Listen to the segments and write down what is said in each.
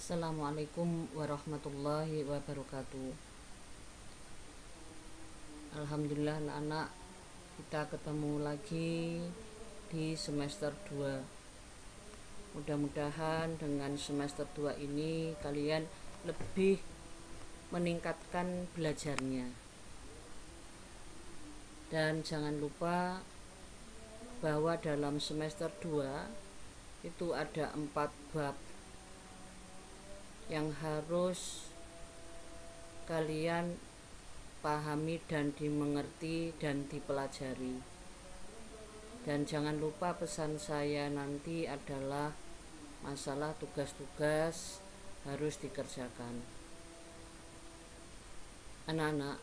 Assalamualaikum warahmatullahi wabarakatuh. Alhamdulillah anak-anak, kita ketemu lagi di semester 2. Mudah-mudahan dengan semester 2 ini kalian lebih meningkatkan belajarnya. Dan jangan lupa bahwa dalam semester 2 itu ada 4 bab yang harus kalian pahami dan dimengerti dan dipelajari. Dan jangan lupa pesan saya nanti adalah masalah tugas-tugas harus dikerjakan. Anak-anak,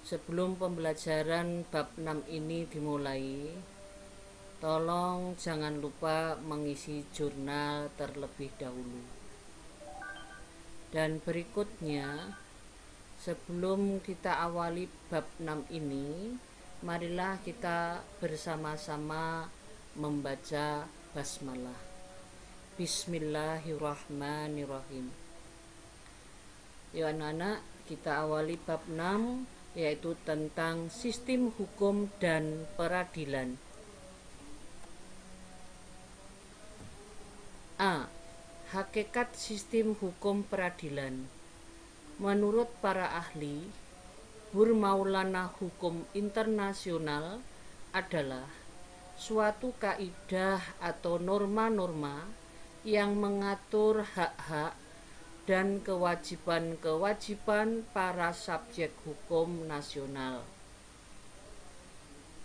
sebelum pembelajaran bab 6 ini dimulai, tolong jangan lupa mengisi jurnal terlebih dahulu. Dan berikutnya, sebelum kita awali bab 6 ini, marilah kita bersama-sama membaca basmalah. Bismillahirrahmanirrahim. Yuk anak-anak, kita awali bab 6, yaitu tentang sistem hukum dan peradilan. A. Hakikat sistem hukum peradilan. Menurut para ahli, Maulana hukum internasional adalah suatu kaidah atau norma-norma yang mengatur hak-hak dan kewajiban-kewajiban para subjek hukum nasional.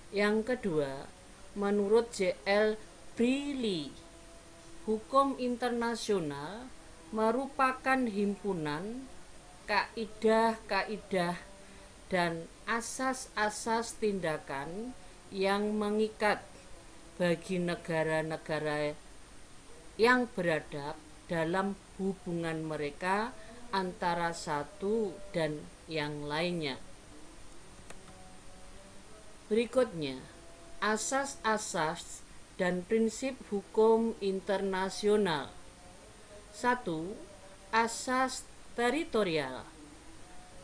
Yang kedua, menurut J.L. Briley, hukum internasional merupakan himpunan kaidah-kaidah dan asas-asas tindakan yang mengikat bagi negara-negara yang beradab dalam hubungan mereka antara satu dan yang lainnya. Berikutnya, asas-asas dan prinsip hukum internasional. 1. Asas teritorial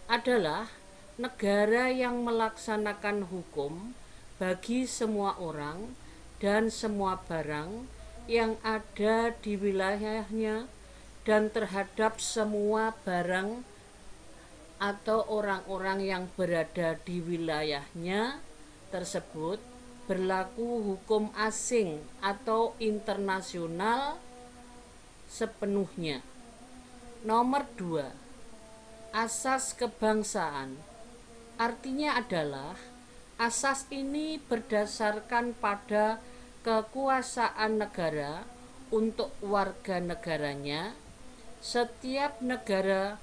adalah negara yang melaksanakan hukum bagi semua orang dan semua barang yang ada di wilayahnya dan terhadap semua barang atau orang-orang yang berada di wilayahnya tersebut berlaku hukum asing atau internasional sepenuhnya. Nomor 2. Asas kebangsaan. Artinya adalah asas ini berdasarkan pada kekuasaan negara untuk warga negaranya. Setiap negara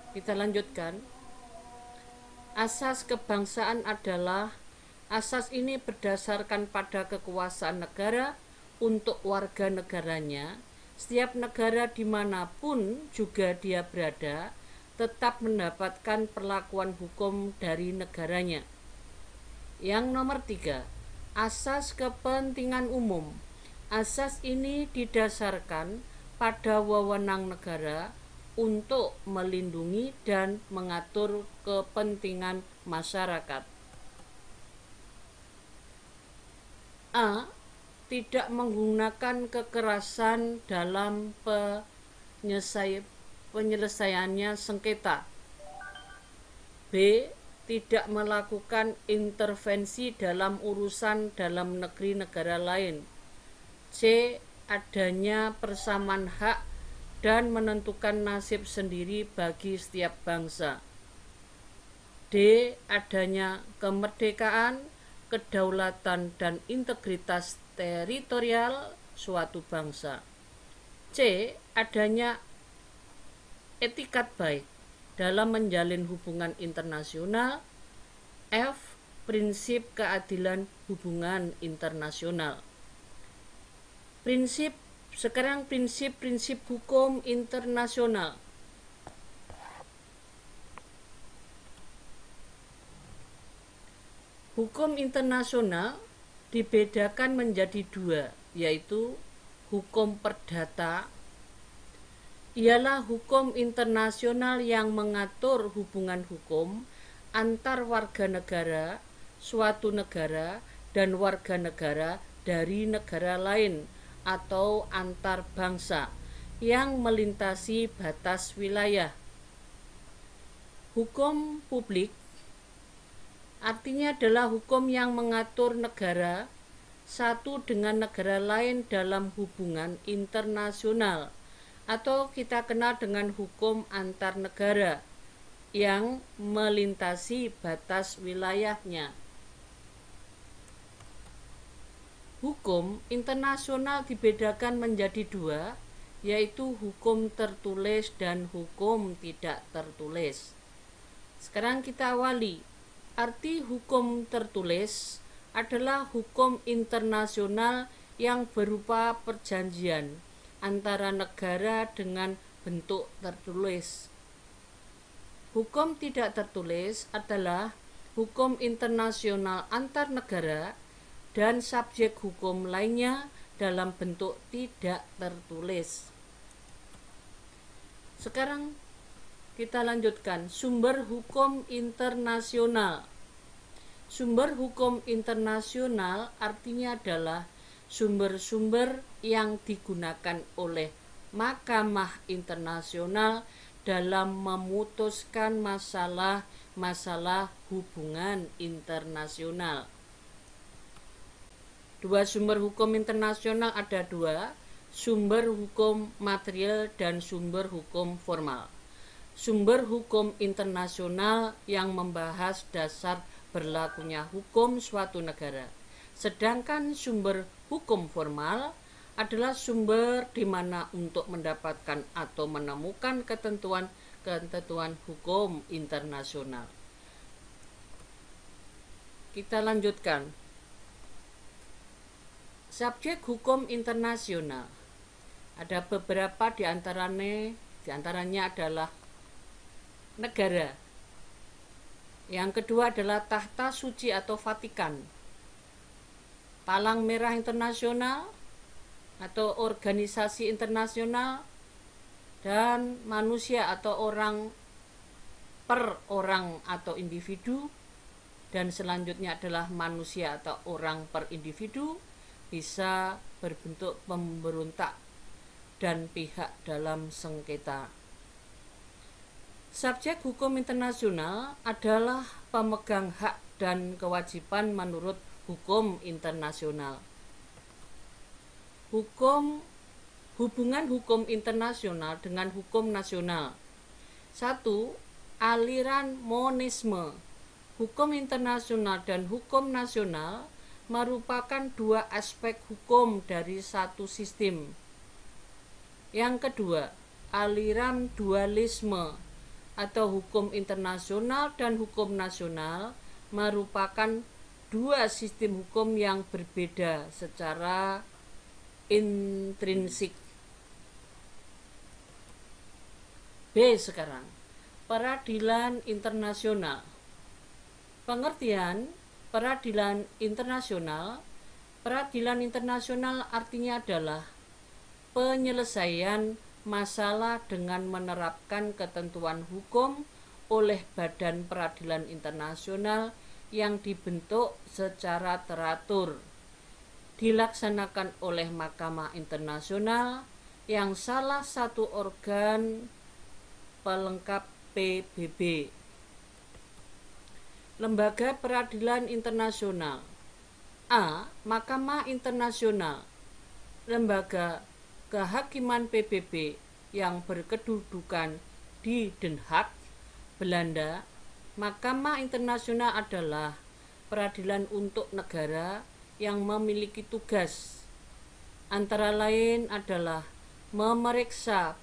Kita lanjutkan. Asas kebangsaan adalah asas ini berdasarkan pada kekuasaan negara untuk warga negaranya. Setiap negara dimanapun juga dia berada tetap mendapatkan perlakuan hukum dari negaranya. Yang nomor 3, asas kepentingan umum. Asas ini didasarkan pada wewenang negara untuk melindungi dan mengatur kepentingan masyarakat. A. Tidak menggunakan kekerasan dalam penyelesaiannya sengketa. B. Tidak melakukan intervensi dalam urusan dalam negeri negara lain. C. Adanya persamaan hak dan menentukan nasib sendiri bagi setiap bangsa. D. Adanya kemerdekaan, kedaulatan dan integritas teritorial suatu bangsa. C. Adanya etikat baik dalam menjalin hubungan internasional. F. Prinsip keadilan hubungan internasional. Sekarang prinsip-prinsip hukum internasional. Hukum internasional dibedakan menjadi dua, yaitu hukum perdata ialah hukum internasional yang mengatur hubungan hukum antar warga negara suatu negara dan warga negara dari negara lain atau antar bangsa yang melintasi batas wilayah. Hukum publik artinya adalah hukum yang mengatur negara satu dengan negara lain dalam hubungan internasional, atau kita kenal dengan hukum antar negara yang melintasi batas wilayahnya. Hukum internasional dibedakan menjadi dua, yaitu hukum tertulis dan hukum tidak tertulis. Sekarang kita awali. Arti hukum tertulis adalah hukum internasional yang berupa perjanjian antara negara dengan bentuk tertulis. Hukum tidak tertulis adalah hukum internasional antar negara dan subjek hukum lainnya dalam bentuk tidak tertulis. Sekarang kita lanjutkan sumber hukum internasional. Sumber hukum internasional artinya adalah sumber-sumber yang digunakan oleh Mahkamah Internasional dalam memutuskan masalah-masalah hubungan internasional. Dua sumber hukum internasional ada dua, sumber hukum material dan sumber hukum formal. Sumber hukum internasional yang membahas dasar berlakunya hukum suatu negara. Sedangkan sumber hukum formal adalah sumber di mana untuk mendapatkan atau menemukan ketentuan hukum internasional. Kita lanjutkan. Subjek hukum internasional. Ada beberapa di antaranya adalah negara. Yang kedua adalah Tahta Suci atau Vatikan. Palang Merah Internasional atau organisasi internasional, dan manusia atau orang per orang atau individu, dan selanjutnya adalah manusia atau orang per individu bisa berbentuk pemberontak dan pihak dalam sengketa. Subjek hukum internasional adalah pemegang hak dan kewajiban menurut hukum internasional. Hubungan hukum internasional dengan hukum nasional. 1. Aliran monisme. Hukum internasional dan hukum nasional merupakan dua aspek hukum dari satu sistem. Yang kedua, aliran dualisme atau hukum internasional dan hukum nasional merupakan dua sistem hukum yang berbeda secara intrinsik. B. Sekarang, peradilan internasional. Pengertian peradilan internasional. Peradilan internasional artinya adalah penyelesaian masalah dengan menerapkan ketentuan hukum oleh badan peradilan internasional yang dibentuk secara teratur, dilaksanakan oleh Mahkamah Internasional yang salah satu organ pelengkap PBB. Lembaga peradilan internasional. A. Mahkamah Internasional. Lembaga kehakiman PBB yang berkedudukan di Den Haag, Belanda. Mahkamah Internasional adalah peradilan untuk negara yang memiliki tugas antara lain adalah memeriksa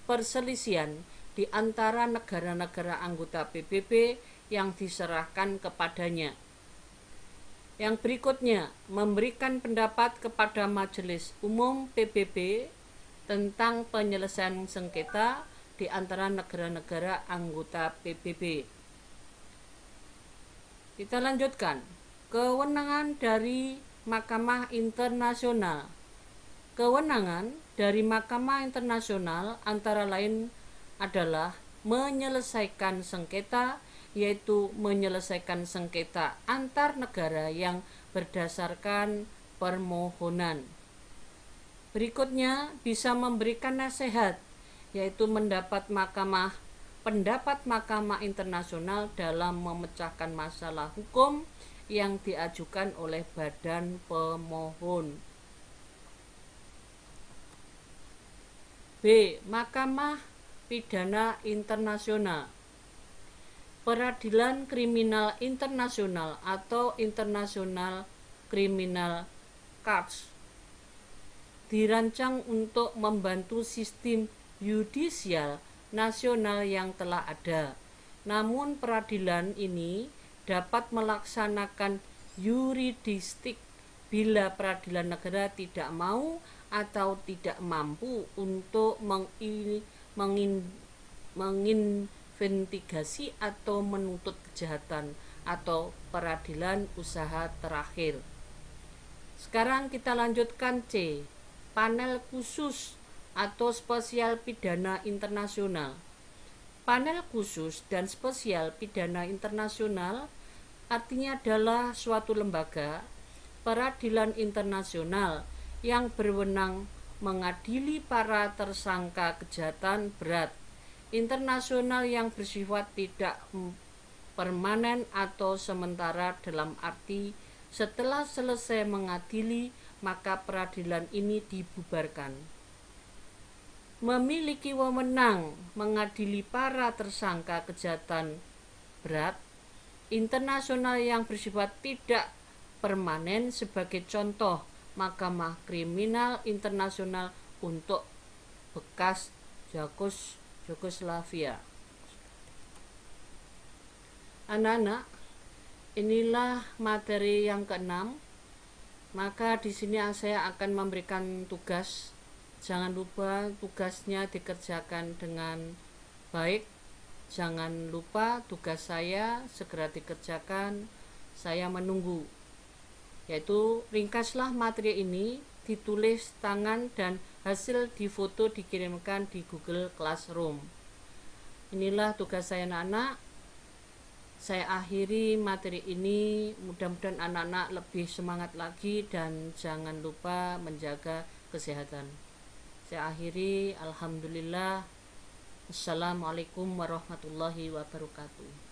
perselisihan di antara negara-negara anggota PBB yang diserahkan kepadanya. Yang berikutnya, memberikan pendapat kepada Majelis Umum PBB tentang penyelesaian sengketa di antara negara-negara anggota PBB. Kita lanjutkan. Kewenangan dari Mahkamah Internasional. Kewenangan dari Mahkamah Internasional antara lain adalah menyelesaikan sengketa, yaitu menyelesaikan sengketa antar negara yang berdasarkan permohonan. Berikutnya, bisa memberikan nasihat, yaitu pendapat Mahkamah Internasional dalam memecahkan masalah hukum yang diajukan oleh badan pemohon. B. Mahkamah Pidana Internasional. Peradilan Kriminal Internasional atau International Criminal Court dirancang untuk membantu sistem yudisial nasional yang telah ada. Namun peradilan ini dapat melaksanakan yuridistik bila peradilan negara tidak mau atau tidak mampu untuk menginvestigasi atau menuntut kejahatan, atau peradilan usaha terakhir. Sekarang kita lanjutkan C. Panel khusus atau spesial pidana internasional. Panel khusus dan spesial pidana internasional artinya adalah suatu lembaga peradilan internasional yang berwenang mengadili para tersangka kejahatan berat internasional yang bersifat tidak permanen atau sementara, dalam arti setelah selesai mengadili maka peradilan ini dibubarkan. Memiliki wewenang mengadili para tersangka kejahatan berat internasional yang bersifat tidak permanen, sebagai contoh Mahkamah Kriminal Internasional untuk bekas Yugoslavia. Anak-anak, inilah materi yang keenam. Maka di sini saya akan memberikan tugas. Jangan lupa tugasnya dikerjakan dengan baik. Jangan lupa tugas saya segera dikerjakan. Saya menunggu. Yaitu ringkaslah materi ini, ditulis tangan dan hasil difoto dikirimkan di Google Classroom. Inilah tugas saya anak-anak. Saya akhiri materi ini, mudah-mudahan anak-anak lebih semangat lagi dan jangan lupa menjaga kesehatan. Saya akhiri, alhamdulillah. Assalamualaikum warahmatullahi wabarakatuh.